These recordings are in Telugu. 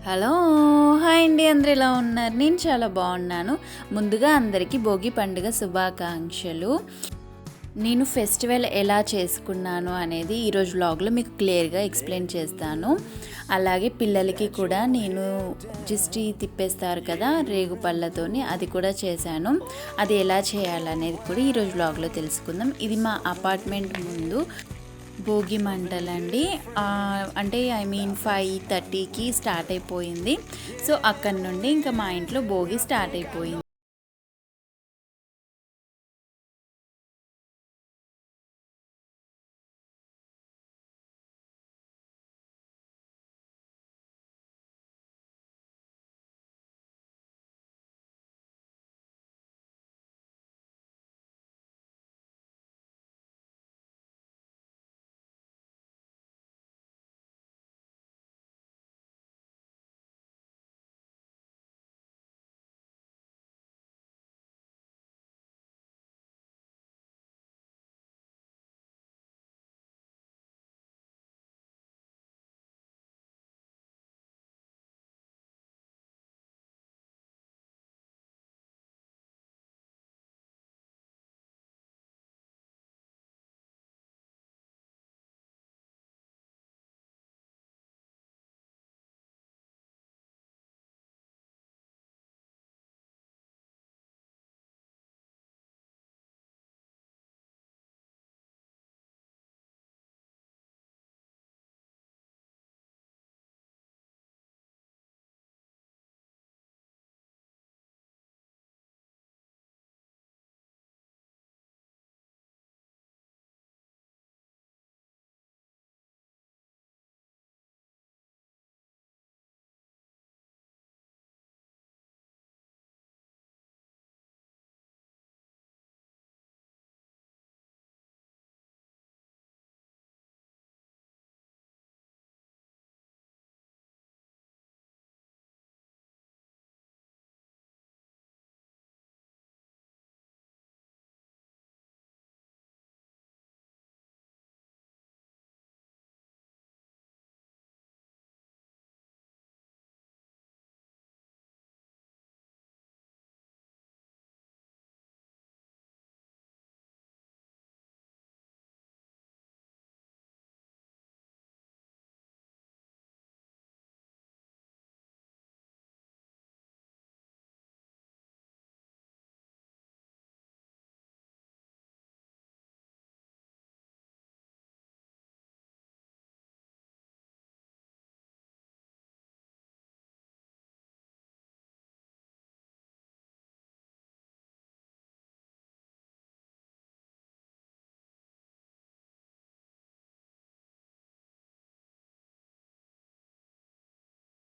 హలో హాయ్ అండి, అందరూ ఎలా ఉన్నారు? నేను చాలా బాగున్నాను. ముందుగా అందరికీ భోగి పండుగ శుభాకాంక్షలు. నేను ఫెస్టివల్ ఎలా చేసుకున్నాను అనేది ఈరోజు వ్లాగ్లో మీకు క్లియర్గా ఎక్స్ప్లెయిన్ చేస్తాను. అలాగే పిల్లలకి కూడా నేను జిస్టి తిప్పేస్తారు కదా రేగు పళ్ళతోని, అది కూడా చేశాను. అది ఎలా చేయాలనేది కూడా ఈరోజు వ్లాగ్లో తెలుసుకుందాం. ఇది మా అపార్ట్మెంట్ ముందు భోగి మంటలండి. అంటే 5:30కి స్టార్ట్ అయిపోయింది. సో అక్కడి నుండి ఇంకా మా ఇంట్లో భోగి స్టార్ట్ అయిపోయింది.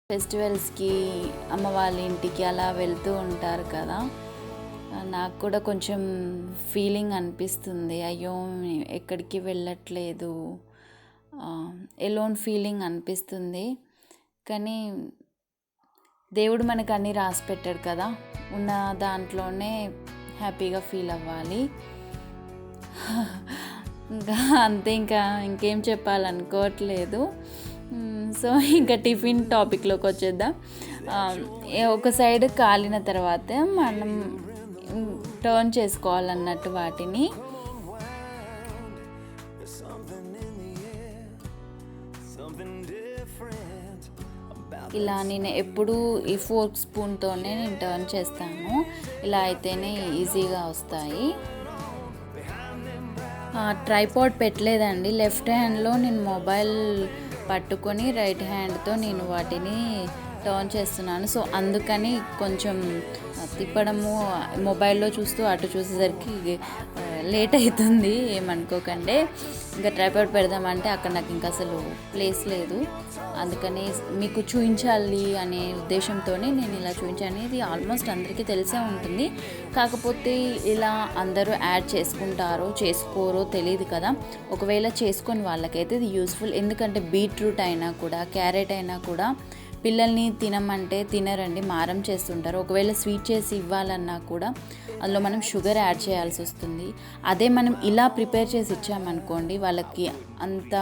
ఫెస్టివల్స్కి అమ్మ వాళ్ళ ఇంటికి అలా వెళ్తూ ఉంటారు కదా, నాకు కూడా కొంచెం ఫీలింగ్ అనిపిస్తుంది. అయ్యో ఎక్కడికి వెళ్ళట్లేదు, ఎలోన్ ఫీలింగ్ అనిపిస్తుంది. కానీ దేవుడు మనకు అన్నీ రాసి పెట్టాడు కదా, ఉన్న దాంట్లోనే హ్యాపీగా ఫీల్ అవ్వాలి. ఇంకా అంతే, ఇంకేం చెప్పాలనుకోవట్లేదు. సో ఇంకా టిఫిన్ టాపిక్లోకి వచ్చేద్దాం. ఒక సైడ్ కాలిన తర్వాత మనం టర్న్ చేసుకోవాలన్నట్టు వాటిని. ఇలా నేను ఎప్పుడు ఈ ఫోర్క్ స్పూన్తోనే నేను టర్న్ చేస్తాను. ఇలా అయితేనే ఈజీగా వస్తాయి. ట్రైపాడ్ పెట్టలేదండి, లెఫ్ట్ హ్యాండ్లో నేను మొబైల్ పట్టుకొని రైట్ హ్యాండ్తో నేను వాటిని టర్న్ చేస్తున్నాను. సో అందుకని కొంచెం తిప్పడము, మొబైల్లో చూస్తూ అటు చూసేసరికి లేట్ అవుతుంది, ఏమనుకోకండి. ఇంకా ట్రైపాడ్ పెడదామంటే అక్కడ నాకు ఇంకా అసలు ప్లేస్ లేదు. అందుకని మీకు చూపించాలి అనే ఉద్దేశంతోనే నేను ఇలా చూపించాను. ఇది ఆల్మోస్ట్ అందరికీ తెలిసే ఉంటుంది, కాకపోతే ఇలా అందరూ యాడ్ చేసుకుంటారో చేసుకోరో తెలియదు కదా. ఒకవేళ చేసుకొని వాళ్ళకైతే ఇది యూస్ఫుల్. ఎందుకంటే బీట్రూట్ అయినా కూడా, క్యారెట్ అయినా కూడా పిల్లల్ని తినమంటే తినరండి, మారం చేస్తుంటారు. ఒకవేళ స్వీట్ చేసి ఇవ్వాలన్నా కూడా అందులో మనం షుగర్ యాడ్ చేయాల్సి వస్తుంది. అదే మనం ఇలా ప్రిపేర్ చేసి ఇచ్చామనుకోండి, వాళ్ళకి అంత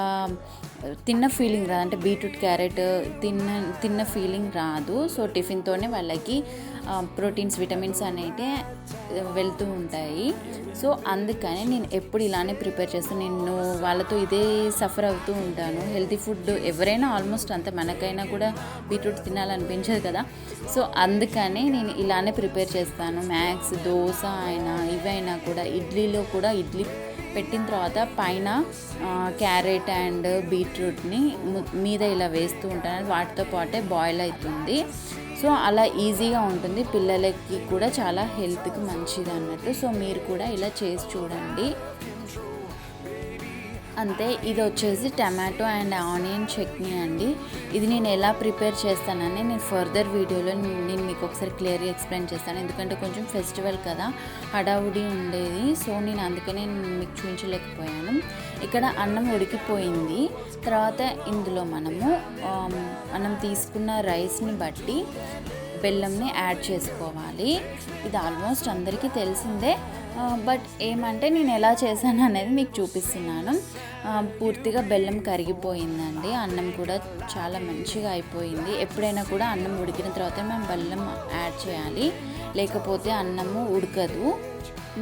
తిన్న ఫీలింగ్ రాదు, అంటే బీట్రూట్ క్యారెట్ తిన్న ఫీలింగ్ రాదు. సో టిఫిన్తోనే వాళ్ళకి ప్రోటీన్స్ విటమిన్స్ అనేవి వెళ్తూ ఉంటాయి. సో అందుకని నేను ఎప్పుడు ఇలానే ప్రిపేర్ చేస్తాను. నేను వాళ్ళతో ఇదే సఫర్ అవుతూ ఉంటాను. హెల్తీ ఫుడ్ ఎవరైనా ఆల్మోస్ట్ అంతే, మనకైనా కూడా బీట్రూట్ తినాలనిపించదు కదా. సో అందుకని నేను ఇలానే ప్రిపేర్ చేస్తాను. మ్యాక్స్ దోశ అయినా ఇవైనా కూడా, ఇడ్లీలో కూడా ఇడ్లీ పెట్టిన తర్వాత పైన క్యారెట్ అండ్ బీట్రూట్ని మీద ఇలా వేస్తూ ఉంటాను. వాటితో పాటే బాయిల్ అవుతుంది. సో అలా ఈజీగా ఉంటుంది, పిల్లలకి కూడా చాలా హెల్త్కి మంచిది అన్నట్టు. సో మీరు కూడా ఇలా చేసి చూడండి. అంతే. ఇది వచ్చేసి టమాటో అండ్ ఆనియన్ చట్నీ అండి. ఇది నేను ఎలా ప్రిపేర్ చేస్తానని నేను ఫర్దర్ వీడియోలో నేను మీకు ఒకసారి క్లియర్గా ఎక్స్ప్లెయిన్ చేస్తాను. ఎందుకంటే కొంచెం ఫెస్టివల్ కదా, హడావుడి ఉండేది. సో నేను అందుకనే మీకు చూపించలేకపోయాను. ఇక్కడ అన్నం ఉడికిపోయింది. తర్వాత ఇందులో మనం తీసుకున్న రైస్ని బట్టి బెల్లంని యాడ్ చేసుకోవాలి. ఇది ఆల్మోస్ట్ అందరికీ తెలిసిందే, బట్ ఏమంటే నేను ఎలా చేశాను అనేది మీకు చూపిస్తున్నాను. పూర్తిగా బెల్లం కరిగిపోయిందండి. అన్నం కూడా చాలా మంచిగా అయిపోయింది. ఎప్పుడైనా కూడా అన్నం ఉడికిన తర్వాత మనం బెల్లం యాడ్ చేయాలి, లేకపోతే అన్నము ఉడకదు.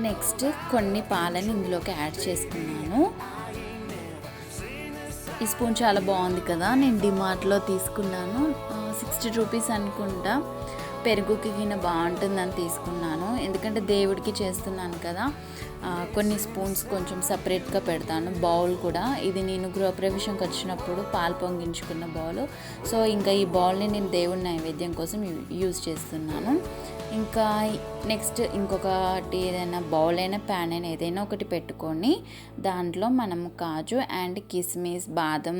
నెక్స్ట్ కొన్ని పాలని ఇందులోకి యాడ్ చేసుకున్నాను. ఈ స్పూన్ చాలా బాగుంది కదా, నేను డిమార్ట్లో తీసుకున్నాను. 60 రూపీస్ అనుకుంటా. పెరుగుకి గిన్నె బాగుంటుందని తీసుకున్నాను, ఎందుకంటే దేవుడికి చేస్తున్నాను కదా. కొన్ని స్పూన్స్ కొంచెం సపరేట్గా పెడతాను. బౌల్ కూడా, ఇది నేను గృహప్రవేశంకి వచ్చినప్పుడు పాలు పొంగించుకున్న బౌల్. సో ఇంకా ఈ బౌల్ని నేను దేవుడి నైవేద్యం కోసం యూజ్ చేస్తున్నాను. ఇంకా నెక్స్ట్ ఇంకొకటి ఏదైనా బౌల్ అయినా ప్యాన్ అయినా ఏదైనా ఒకటి పెట్టుకొని దాంట్లో మనము కాజు అండ్ కిస్మిస్, బాదం,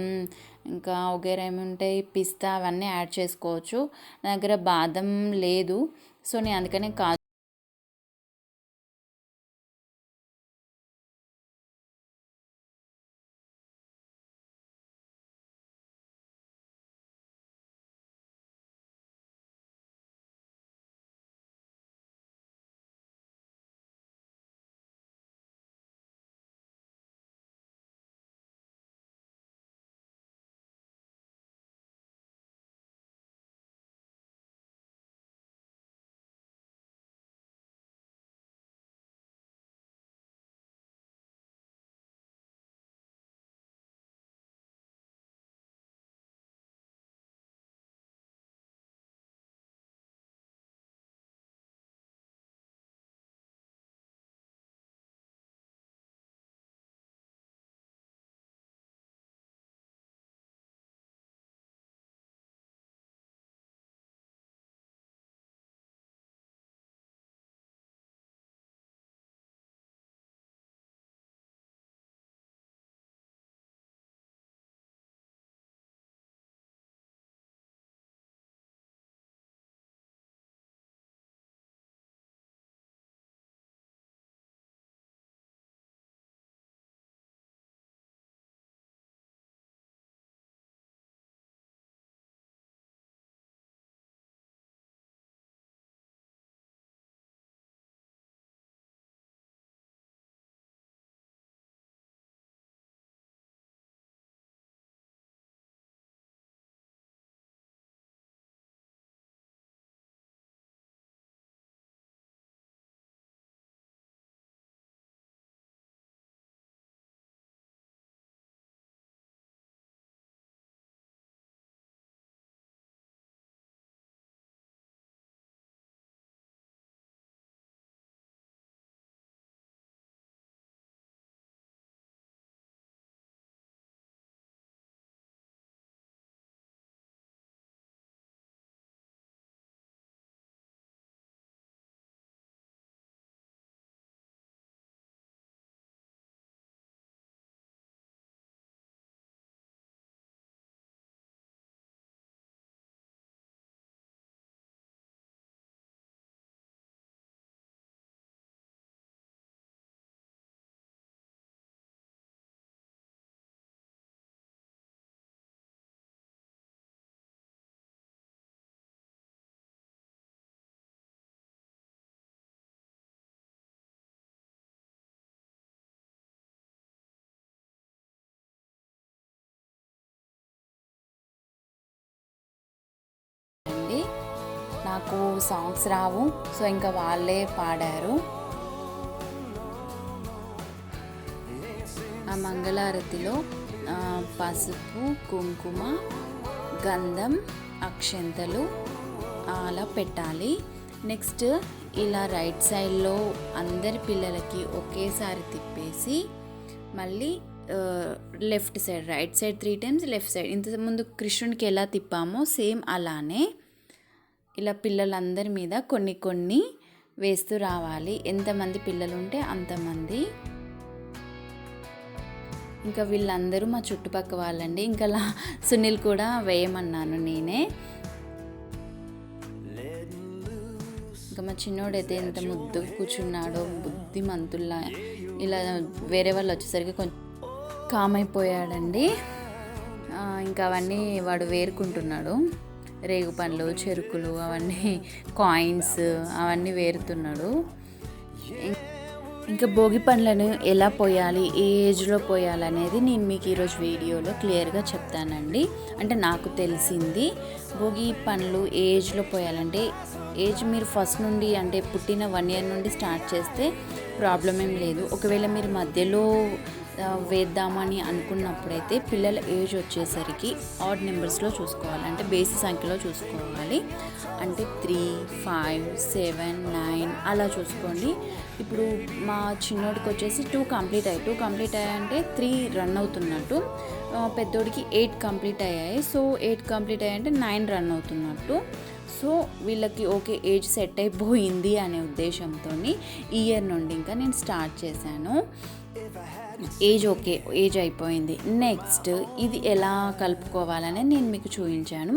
ఇంకా వగేరా ఏముంటాయి, పిస్తా, అవన్నీ యాడ్ చేసుకోవచ్చు. నా దగ్గర బాదం లేదు, సో నేను అందుకనే కాజు నాకు సాంగ్స్ రావు, సో ఇంకా వాళ్ళే పాడారు. ఆ మంగళారతిలో పసుపు, కుంకుమ, గంధం, అక్షంతలు అలా పెట్టాలి. నెక్స్ట్ ఇలా రైట్ సైడ్లో అందరి పిల్లలకి ఒకేసారి తిప్పేసి మళ్ళీ left side, right side 3 times, left side ఇంతకుముందు కృష్ణునికి ఎలా తిప్పామో సేమ్ అలానే ఇలా పిల్లలందరి మీద కొన్ని కొన్ని వేస్తూ రావాలి. ఎంతమంది పిల్లలు ఉంటే అంతమంది. ఇంకా వీళ్ళందరూ మా చుట్టుపక్క వాళ్ళండి. ఇంకా సునీల్ కూడా వేయమన్నాను నేనే. ఇంకా మా చిన్నోడైతే ఎంత ముద్దుగా కూర్చున్నాడో, బుద్ధిమంతుల్లా. ఇలా వేరే వాళ్ళు వచ్చేసరికి కొంచెం కామ్ అయిపోయాడండి. ఇంకా అవన్నీ వాడు వేరుకుంటున్నాడు. రేగు పండ్లు, చెరుకులు, అవన్నీ కాయిన్స్ అవన్నీ వేరుతున్నాడు. ఇంకా భోగి పండ్లను ఎలా పోయాలి, ఏ ఏజ్లో పోయాలి అనేది నేను మీకు ఈరోజు వీడియోలో క్లియర్గా చెప్తానండి. అంటే నాకు తెలిసింది భోగి పండ్లు ఏ ఏజ్లో పోయాలంటే, ఏజ్ మీరు ఫస్ట్ నుండి అంటే పుట్టిన 1 year నుండి స్టార్ట్ చేస్తే ప్రాబ్లం ఏం లేదు. ఒకవేళ మీరు మధ్యలో వేద్దామని అనుకున్నప్పుడైతే పిల్లల ఏజ్ వచ్చేసరికి ఆడ్ నెంబర్స్లో చూసుకోవాలి, అంటే బేసి సంఖ్యలో చూసుకోవాలి. అంటే 3, 5, 7, 9 అలా చూసుకోండి. ఇప్పుడు మా చిన్నోడికి వచ్చేసి 2 కంప్లీట్ అయ్యాయంటే 3 రన్ అవుతున్నట్టు, పెద్దోడికి 8 కంప్లీట్ అయ్యాయి. సో 8 కంప్లీట్ అయ్యాయంటే 9 రన్ అవుతున్నట్టు. సో వీళ్ళకి ఓకే ఏజ్ సెట్ అయిపోయింది అనే ఉద్దేశంతో ఈ ఇయర్ నుండి ఇంకా నేను స్టార్ట్ చేశాను. ఏజ్ అయిపోయింది. నెక్స్ట్ ఇది ఎలా కలుపుకోవాలని నేను మీకు చూపించాను.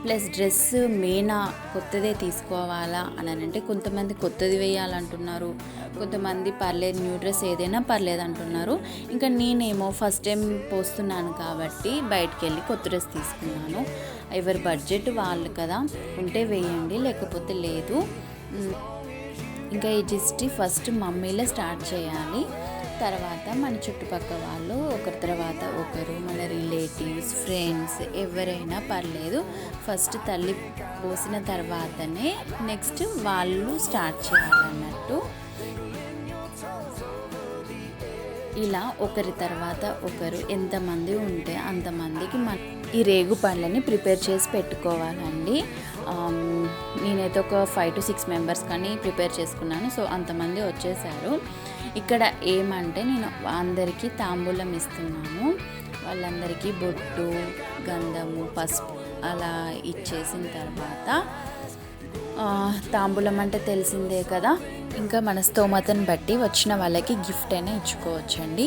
ప్లస్ డ్రెస్ మెయినా కొత్తదే తీసుకోవాలా అని అంటే కొంతమంది కొత్తది వేయాలంటున్నారు, కొంతమంది పర్లేదు న్యూ డ్రెస్ ఏదైనా పర్లేదు అంటున్నారు. ఇంకా నేనేమో ఫస్ట్ టైం పోస్తున్నాను కాబట్టి బయటికి వెళ్ళి కొత్త డ్రెస్ తీసుకున్నాను. ఎవరి బడ్జెట్ వాళ్ళు కదా, ఉంటే వేయండి లేకపోతే లేదు. ఇంకా ఈ జిస్టి ఫస్ట్ మమ్మీలో స్టార్ట్ చేయాలి. తర్వాత మన చుట్టుపక్కల వాళ్ళు ఒకరి తర్వాత ఒకరు, మన రిలేటివ్స్, ఫ్రెండ్స్ ఎవరైనా పర్లేదు. ఫస్ట్ తల్లి పోసిన తర్వాతనే నెక్స్ట్ వాళ్ళు స్టార్ట్ చేయాలన్నట్టు. ఇలా ఒకరి తర్వాత ఒకరు ఎంతమంది ఉంటే అంతమందికి ఈ రేగు పండ్లని ప్రిపేర్ చేసి పెట్టుకోవాలండి. నేనైతే ఒక 5 to 6 members కానీ ప్రిపేర్ చేసుకున్నాను. సో అంతమంది వచ్చేసారు. ఇక్కడ ఏమంటే నేను అందరికీ తాంబూలం ఇస్తున్నాను. వాళ్ళందరికీ బొట్టు, గంధము, పసుపు అలా ఇచ్చేసిన తర్వాత తాంబూలం అంటే తెలిసిందే కదా, ఇంకా మన స్తోమతను బట్టి వచ్చిన వాళ్ళకి గిఫ్ట్ అయినా ఇచ్చుకోవచ్చండి.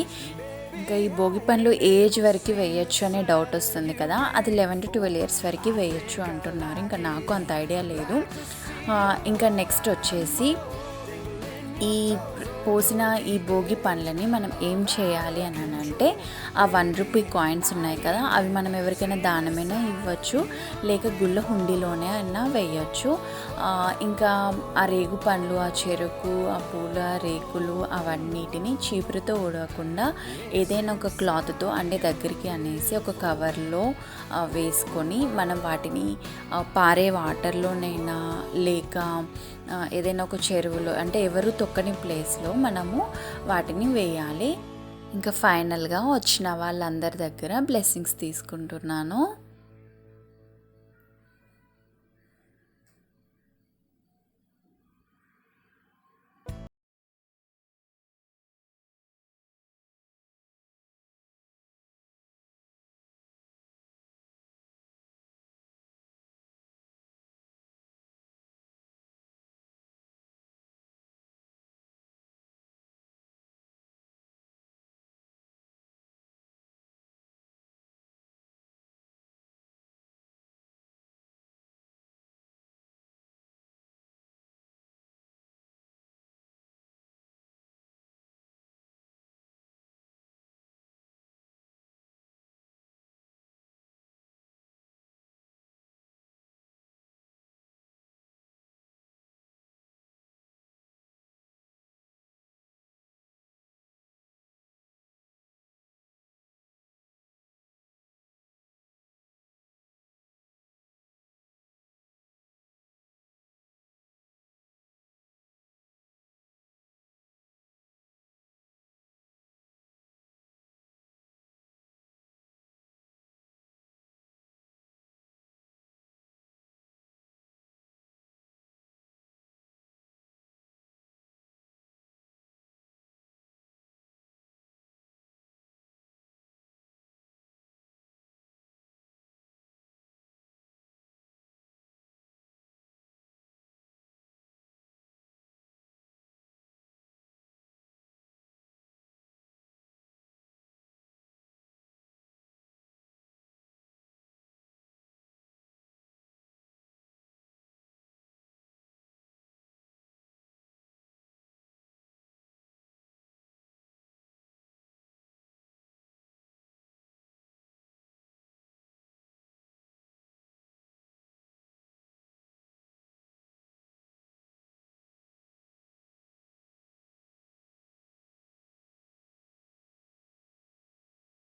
ఇంకా ఈ భోగి పండ్లు ఏజ్ వరకు వేయచ్చు అనే డౌట్ వస్తుంది కదా, అది 11 to 12 years వరకు వేయచ్చు అంటున్నారు. ఇంకా నాకు అంత ఐడియా లేదు. ఇంకా నెక్స్ట్ వచ్చేసి ఈ పోసిన ఈ భోగి పండ్లని మనం ఏం చేయాలి అని అంటే, ఆ 1 rupee కాయిన్స్ ఉన్నాయి కదా, అవి మనం ఎవరికైనా దానమైనా ఇవ్వచ్చు, లేక గుళ్ళ హుండీలోనే అయినా వేయచ్చు. ఇంకా ఆ రేగు పండ్లు, ఆ చెరుకు, ఆ పూల రేకులు అవన్నిటిని చీపురుతో ఊడకుండా ఏదైనా ఒక క్లాత్తో అంటే దగ్గరికి అనేసి ఒక కవర్లో వేసుకొని మనం వాటిని పారే వాటర్లోనైనా లేక ఏదైనా ఒక చెరువులో అంటే ఎవరు తొక్కని ప్లేస్లో మనము వాటిని వేయాలి. ఇంకా ఫైనల్గా వచ్చిన వాళ్ళందరి దగ్గర బ్లెస్సింగ్స్ తీసుకుంటున్నాను.